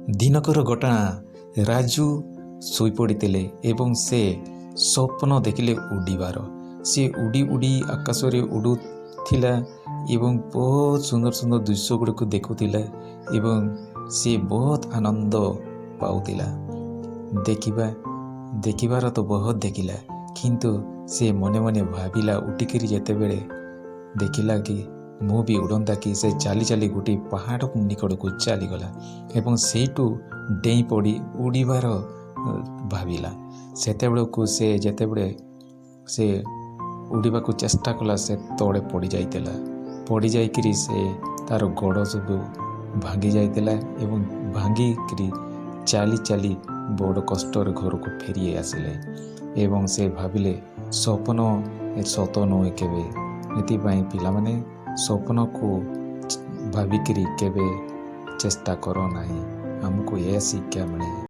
ଦିନକର ଘଟଣା। ରାଜୁ ଶୋଇପଡ଼ିଥିଲେ ଏବଂ ସେ ସ୍ୱପ୍ନ ଦେଖିଲେ ଉଡ଼ିବାର। ସେ ଉଡ଼ି ଉଡ଼ି ଆକାଶରେ ଉଡ଼ୁଥିଲା ଏବଂ ବହୁତ ସୁନ୍ଦର ସୁନ୍ଦର ଦୃଶ୍ୟ ଗୁଡ଼ିକୁ ଦେଖୁଥିଲା ଏବଂ ସେ ବହୁତ ଆନନ୍ଦ ପାଉଥିଲା। ଦେଖିବାର ତ ବହୁତ ଦେଖିଲା, କିନ୍ତୁ ସେ ମନେ ମନେ ଭାବିଲା ଉଠିକିରି ଯେତେବେଳେ ଦେଖିଲା କି ମୁଁ ବି ଉଡ଼ନ୍ତା କି, ସେ ଚାଲି ଚାଲି ଗୋଟିଏ ପାହାଡ଼ ନିକଟକୁ ଚାଲିଗଲା ଏବଂ ସେଇଠୁ ଡେଇଁ ପଡ଼ି ଉଡ଼ିବାର ଭାବିଲା। ସେତେବେଳକୁ ସେ ଯେତେବେଳେ ସେ ଉଡ଼ିବାକୁ ଚେଷ୍ଟା କଲା, ସେ ତଳେ ପଡ଼ିଯାଇକିରି ସେ ତାର ଗୋଡ଼ ସବୁ ଭାଙ୍ଗି ଯାଇଥିଲା ଏବଂ ଭାଙ୍ଗିକିରି ଚାଲି ଚାଲି ବଡ଼ କଷ୍ଟରେ ଘରକୁ ଫେରି ଆସିଲେ ଏବଂ ସେ ଭାବିଲେ ସ୍ୱପ୍ନ ସତ ନୁହେଁ କେବେ। ଏଥିପାଇଁ ପିଲାମାନେ ସ୍ୱପ୍ନକୁ ଭାବିକିରି କେବେ ଚେଷ୍ଟା କର ନାହିଁ। ଆମକୁ ଏ ଶିକ୍ଷା ମିଳେ।